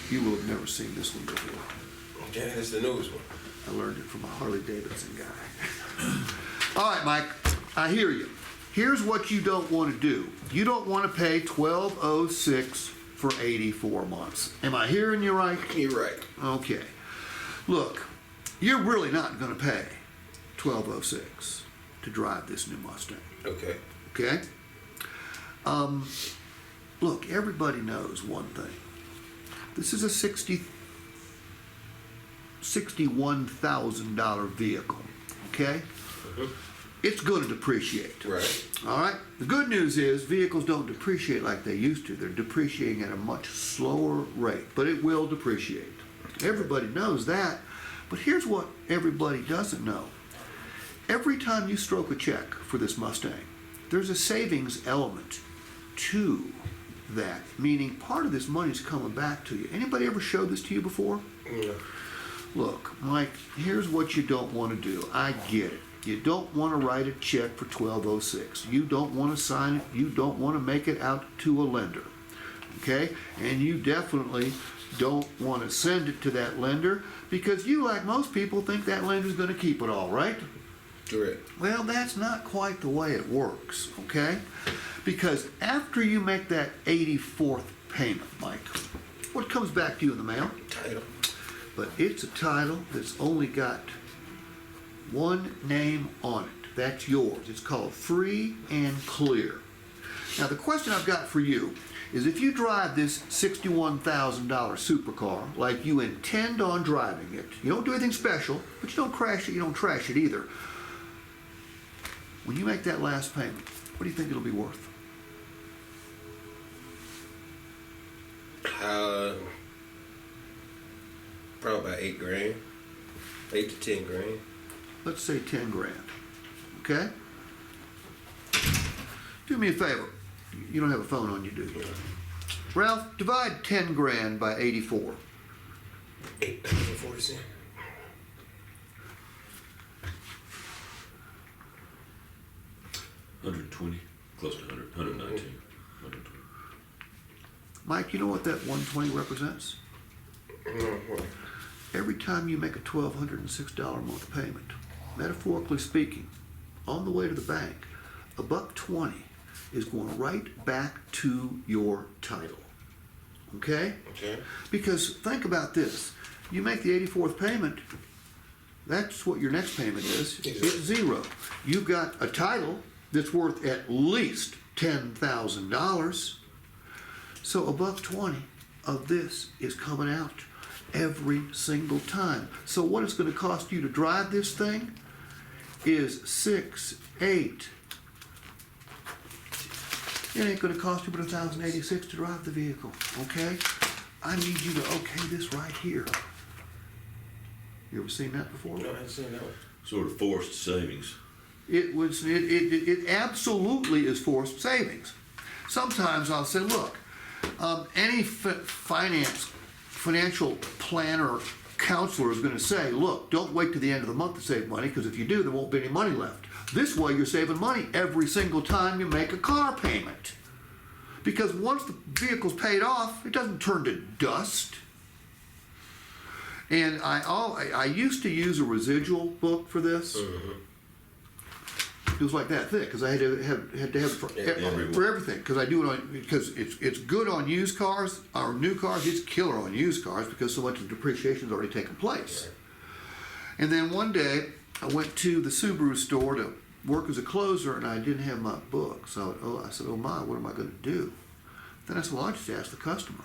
You will have never seen this one before. Okay, that's the newest one. I learned it from a Harley Davidson guy. All right, Mike, I hear you. Here's what you don't want to do. You don't want to pay $1,206 for 84 months. Am I hearing you right? You're right. Okay. Look, you're really not going to pay $1,206 to drive this new Mustang. Okay. Okay? Look, everybody knows one thing. This is a $61,000 vehicle. Okay? It's going to depreciate. Right. All right? The good news is vehicles don't depreciate like they used to. They're depreciating at a much slower rate, but it will depreciate. Everybody knows that, but here's what everybody doesn't know. Every time you stroke a check for this Mustang, there's a savings element to that, meaning part of this money is coming back to you. Anybody ever showed this to you before? Yeah. Look, Mike, here's what you don't want to do. I get it. You don't want to write a check for $1,206. You don't want to sign it. You don't want to make it out to a lender. Okay? And you definitely don't want to send it to that lender because you, like most people, think that lender's going to keep it all, right? Correct. Well, that's not quite the way it works, okay? Because after you make that 84th payment, Mike, what comes back to you in the mail? Title. But it's a title that's only got one name on it. That's yours. It's called Free and Clear. Now, the question I've got for you is if you drive this $61,000 supercar like you intend on driving it, you don't do anything special, but you don't crash it, you don't trash it either. When you make that last payment, what do you think it'll be worth? Probably about $8,000, 8 to 10 grand. Let's say 10 grand. Okay? Do me a favor. You don't have a phone on you, do you? Ralph, divide 10 grand by 84. 8.40 cents. $120, close to 100, 119, 120. Mike, you know what that 120 represents? No, what? Every time you make a $1,206 a month payment, metaphorically speaking, on the way to the bank, $120 is going right back to your title. Okay? Okay. Because think about this. You make the 84th payment, that's what your next payment is. Exactly. It's zero. You've got a title that's worth at least $10,000. So $120 of this is coming out every single time. So what it's going to cost you to drive this thing is $6, $8. It ain't going to cost you but $1,086 to drive the vehicle. Okay? I need you to okay this right here. You ever seen that before? No, I haven't seen that one. Sort of forced savings. It absolutely is forced savings. Sometimes I'll say, look, any financial planner, counselor is going to say, look, don't wait to the end of the month to save money, because if you do, there won't be any money left. This way, you're saving money every single time you make a car payment. Because once the vehicle's paid off, it doesn't turn to dust. And I used to use a residual book for this. It was like that thick because I had to have it for everything. Because I do it on because it's good on used cars or new cars. It's killer on used cars because so much of the depreciation has already taken place. Right. And then one day I went to the Subaru store to work as a closer, and I didn't have my book. So I said, "Oh my, what am I going to do?" Then I said, "Well, I'll just ask the customer."